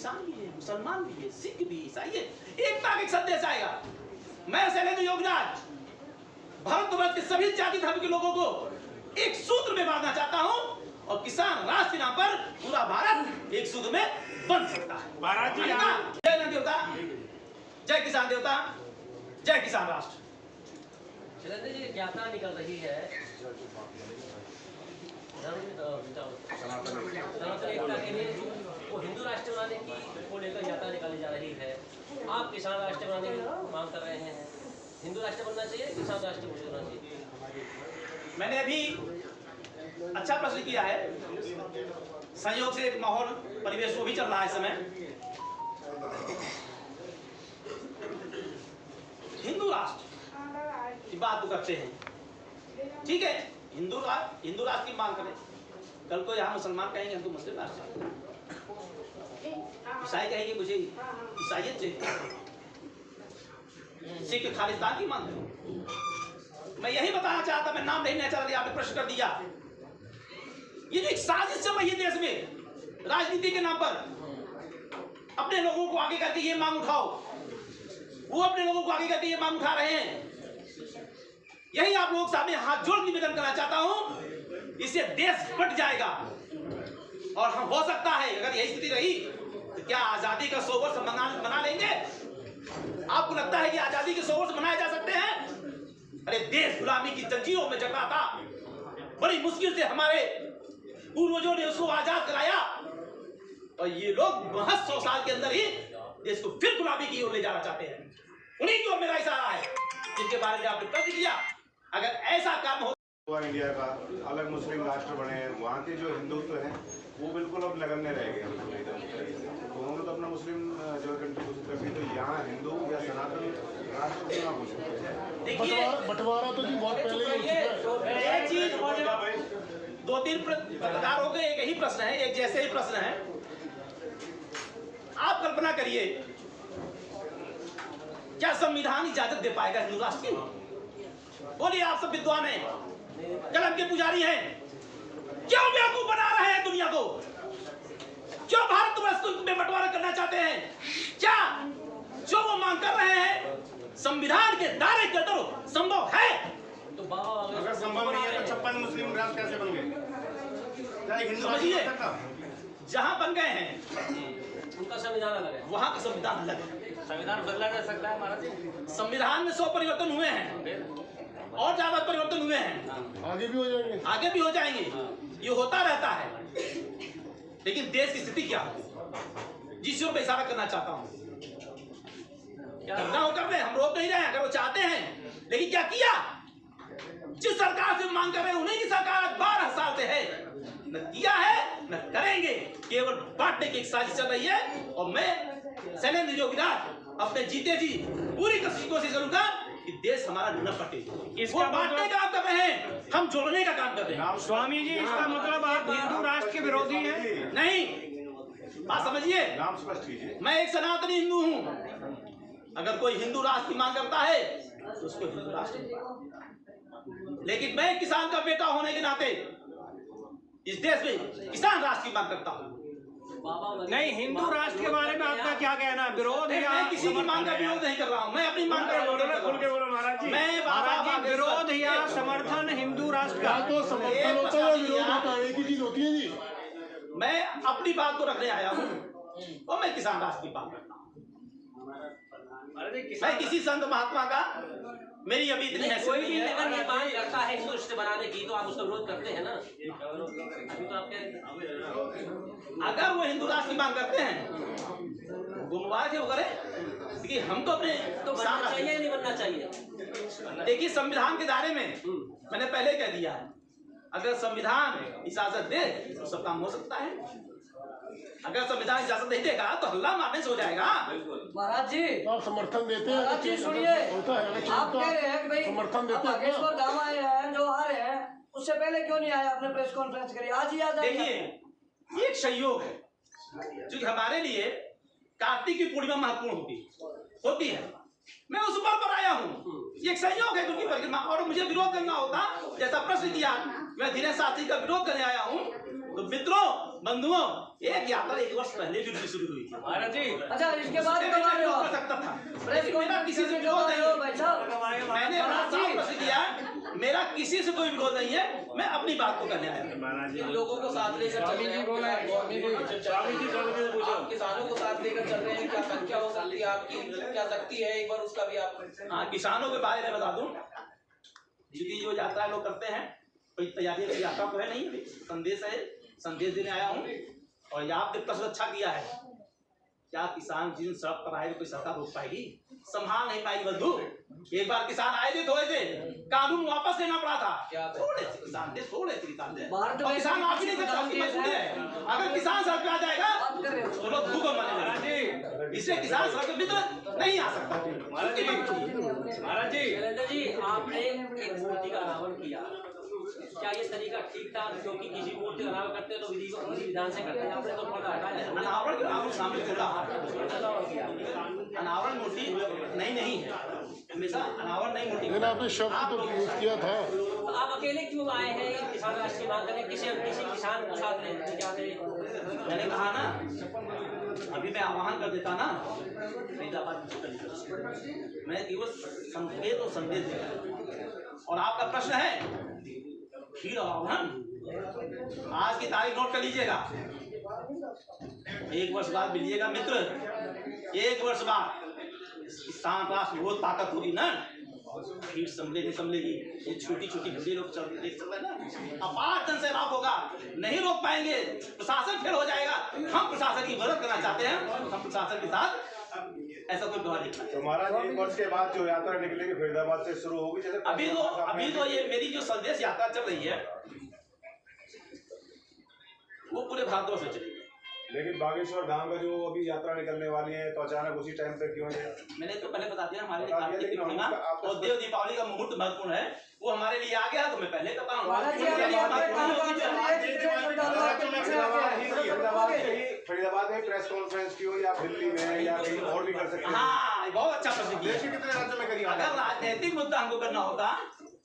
किसान भी है, मुसलमान भी है, सिख भी, ईसाई है, एकता का एक संदेश आएगा। मैं शैलेंद्र योगीराज भारतवर्ष के सभी जाति धर्म के लोगों को एक सूत्र में बांधना चाहता हूं और किसान राष्ट्र के नाम पर पूरा भारत एक सूत्र में बन सकता है। महाराज जी, जय देवता, जय किसान देवता, जय किसान राष्ट्र। शैलेंद्र जी, ज्ञाता निकल रही है सनातन एकता के लिए, वो हिंदू राष्ट्र बनाने की को लेकर ज्ञाता निकाली जा रही है। आप किसान राष्ट्र बनाने की मांग कर रहे हैं। हिंदू राष्ट्र बनना चाहिए, किसान राष्ट्र बनना चाहिए? मैंने अभी अच्छा प्रश्न किया है। संयोग से एक माहौल परिवेश वो भी चल रहा है इस समय। हिंदू राष्ट्र की बात तो करते हैं, ठीक है, हिंदू राष्ट्र की मांग करें। कल को यहाँ मुसलमान कहेंगे हम तो मुस्लिम राष्ट्र, ईसाई कहेंगे मुझे ईसाइयत चाहिए, सिख खालिस्तान की मांग करें। मैं यही बताना चाहता, मैं नाम नहीं लेना चाहता, आपने प्रश्न कर दिया। ये जो एक साजिश चल रही है देश में राजनीति के नाम पर, अपने लोगों को आगे करके ये मांग उठाओ, वो अपने लोगों को आगे करके ये मांग उठा रहे हैं। यही आप लोग सामने हाथ जोड़ निवेदन करना चाहता हूं, इससे देश फट जाएगा। और हम हो सकता है अगर यही स्थिति रही तो क्या आजादी का 100 वर्ष मना लेंगे? आपको लगता है कि आजादी के 100 वर्ष मनाए जा सकते हैं? अरे देश गुलामी की जंजीरों में जकड़ा था, बड़ी मुश्किल से हमारे पूर्वजों ने उसको आजाद कराया और ये लोग महज 100 साल के अंदर ही देश को फिर गुलामी की ओर ले जाना चाहते हैं। उन्हीं की ओर मेरा इशारा है जिनके बारे में आपने प्रश्न किया। अगर ऐसा काम हो, इंडिया का अलग मुस्लिम राष्ट्र बने, वहाँ के जो हिंदुत्व हैं वो बिल्कुल अब नगण्य रह गए। उन्होंने तो अपना मुस्लिम जो कंट्री घोषित कर दी, तो यहाँ हिंदू या सनातन राष्ट्र क्यों ना घोषित करें? देखिए बंटवारा तो जी बहुत पहले ही हो चुका है। एक चीज, 2-3 पत्रकारों के एक ही प्रश्न है, एक जैसे ही प्रश्न है। आप कल्पना करिए, क्या संविधान इजाजत दे पाएगा हिंदू राष्ट्र की? बोलिए, आप सब विद्वान हैं, कलम के पुजारी हैं, क्यों बेवकूफ बना रहे हैं दुनिया को? क्यों भारतवर्ष में बंटवारा करना चाहते हैं? क्या जो वो मांग कर रहे हैं संविधान के दायरे के अंदर संभव है? तो बाबा अगर संभव नहीं है तो 56 मुस्लिम राष्ट्र कैसे बन गए? समझिए, जहां बन गए हैं उनका संविधान अलग है, वहां का संविधान अलग है। संविधान बदला जा सकता है महाराज जी। संविधान में 100 परिवर्तन हुए हैं और ज्यादा परिवर्तन हुए हैं, आगे भी हो जाएंगे, आगे भी हो जाएंगे, ये होता रहता है। लेकिन देश की स्थिति क्या है, जिस ओर मैं इशारा करना चाहता हूं, करना हो कर रहे, हम रोक नहीं रहे हैं अगर वो चाहते हैं। लेकिन क्या किया? जिस सरकार से मांग कर रहे हैं उन्हीं की सरकार 12 साल से है, न किया है न करेंगे, केवल बांटने की एक साजिश चल रही है। और मैं शैलेंद्र योगीराज अपने जीते जी पूरी कोशिश करूंगा कि देश हमारा न फटे। इसको बांटने का काम कर रहे हैं, हम जोड़ने का काम कर रहे हैं। स्वामी जी, इसका मतलब आप हिंदू राष्ट्र के विरोधी हैं? नहीं, बात समझिए, नाम स्पष्ट कीजिए। मैं एक सनातनी हिंदू हूं। अगर कोई हिंदू राष्ट्र की मांग करता है तो उसको हिंदू राष्ट्र, लेकिन मैं किसान का बेटा होने के नाते इस देश में किसान राष्ट्र की मांग करता हूं। नहीं, हिंदू राष्ट्र के बारे में आपका क्या कहना? विरोध है? मैं किसी की मांग का विरोध नहीं कर रहा हूं, मैं अपनी मांग का विरोध खुल के बोलो महाराज जी। मैं महाराज जी, विरोध या समर्थन हिंदू राष्ट्र का? तो समर्थन होता है, विरोध होता है, एक ही चीज होती है जी। मैं अपनी बात को रखने आया हूं और मैं किसान राष्ट्र की बात करता हूं। मैं किसी संत महात्मा का, मेरी अभी इतनी कोई भी हैसियत अगर नहीं ये है। मांग करता है हिंदू राष्ट्र बनाने की, तो आप उसका विरोध करते हैं ना? अभी तो आपके अगर वो हिंदू राष्ट्र की मांग करते हैं, गुमवार के वो करें, क्योंकि हम तो अपने तो बनना चाहिए या नहीं बनना चाहिए? देखिए, संविधान के दायरे में मैंने पहले कह दिया है, अगर संविधान इजाजत दे तो सब काम हो सकता है। अगर संविधान इजाजत नहीं देगा तो हल्ला मारने से हो जाएगा। महाराज जी, तो आप समर्थन देते हैं? महाराज जी सुनिए, होता है, आप कह रहे हैं कि भाई समर्थन देते हैं? बागेश्वर गाँव आए हैं, जो आ रहे हैं, उससे पहले क्यों नहीं आया? आपने प्रेस कॉन्फ्रेंस करी, आज ही आ जाइए। देखिए, ये एक संयोग है, क्योंकि हमारे लिए कार्तिक की पूर्णिमा महत्वपूर्ण होती है। मैं उस पर आया हूँ, ये एक संयोग है क्योंकि परिक्रमा, और मुझे विरोध करना होता, जैसा प्रश्न किया, मैं दिनेश शास्त्री का विरोध करने आया हूँ। तो मित्रों, बंधुओं, एक यात्रा 1 वर्ष पहले भी शुरू हुई थी महाराज जी, अच्छा इसके बाद कब आ रहे हो कर आप? सकता था। प्रेस लेकिन मेरा किसी से विरोध नहीं है। भाई साहब मैंने अपना साफ प्रश्न किया, मेरा किसी से कोई विरोध नहीं है, मैं अपनी बात को करने आया हूं। जिन लोगों को साथ लेकर चल रहे हैं, आप किसानों को साथ लेकर चल रहे हैं, क्या संख्या हो सकती है आपकी, क्या शक्ति है, एक बार उसका भी आप। हाँ, किसानों के बारे में बता दूं, क्योंकि जो यात्रा लोग करते हैं कोई तैयारी की यात्रा तो है नहीं, संदेश है, संदेश देने आया हूँ। और ये आपने प्रश्न अच्छा किया है, क्या किसान जिन सड़क पर आए कोई सरकार रोक पाएगी? संभाल नहीं पाएगी बंधु। एक बार किसान आए थे, थोड़े थे, कानून वापस लेना पड़ा था, थोड़े से किसान थे, थोड़े से किसान थे, और किसान आप ही नहीं सकता, आपकी मजबूरी है। अगर किसान सड़क पे आ जाएगा तो लोग भूखों मरने लगेंगे, इसलिए किसान सड़क पे भी तो नहीं आ सकता। महाराज जी, शैलेंद्र जी, आपने एक मूर्ति का अनावरण किया, क्या ये तरीका ठीक था? क्योंकि किसी मूर्ति का अनावरण करते हैं तो विधि विधान से करते हैं, आपने तो थोड़ा हटाया। अनावरण के नाम शामिल होगा, अनावरण किया, अनावरण मूर्ति नहीं है, हमेशा अनावरण नहीं मूर्ति। लेकिन आपने शब्द तो यूज किया था। तो आप अकेले क्यों आए हैं किसान राष्ट्र की मांग करने? किसी किसान को साथ लेने जाते? मैंने कहा ना, अभी मैं आह्वान कर देता ना, फरीदाबाद मैं केवल संकेत और संदेश देता। और आपका प्रश्न है खीर और आह्वान, आज की तारीख नोट कर लीजिएगा, 1 वर्ष बाद मिलिएगा मित्र, 1 वर्ष बाद किसान राष्ट्र बहुत ताकत होगी ना, खीर संभले नहीं संभलेगी। ये छोटी छोटी भिड़े लोग चल रहे हैं ना, अपार जन सैलाब होगा, नहीं रोक पाएंगे, प्रशासन फेल हो जाएगा। हम प्रशासन की मदद करना चाहते हैं, हम प्रशासन के साथ ऐसा कोई व्यवहार नहीं। तो महाराज 1 वर्ष के बाद जो यात्रा निकलेगी फरीदाबाद से शुरू होगी, जैसे अभी तो ये मेरी जो संदेश यात्रा चल रही है वो पूरे भारतवर्ष में चलेगी। लेकिन बागेश्वर धाम का जो अभी यात्रा निकलने वाली है तो अचानक उसी टाइम पे क्यों है? मैंने तो पहले बता दिया, हमारे लिए बता दिया, कार्तिक लेकिन पूर्णिमा आपका- और देव दीपावली का मुहूर्त महत्वपूर्ण है, वो हमारे लिए आ गया तो मैं पहले करता हूँ। महाराज जी, अगर यहाँ पे कहाँ बात चल रही है, फरीदाबाद में प्रेस कॉन्फ्रेंस की हो या दिल्ली में या कहीं और भी कर सकते हैं। हाँ, बहुत अच्छा प्रश्न किया। देश के कितने राज्यों में करिए? अगर राजनीतिक मुद्दा हमको करना होता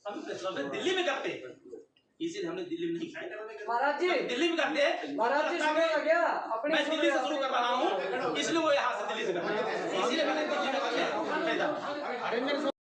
हम प्रेस कॉन्फ्रेंस दिल्ली में करते, इसीलिए हमने दिल्ली में नहीं किया। महाराज जी, दिल्ली में करते, महाराज जी सुने लगे अपनी मैं दिल्ली से शुरू कर रहा हूँ, इसलिए वो यहाँ से दिल्ली से कर रहा हूँ, इसीलिए मैंने दिल्ली में कर लिया।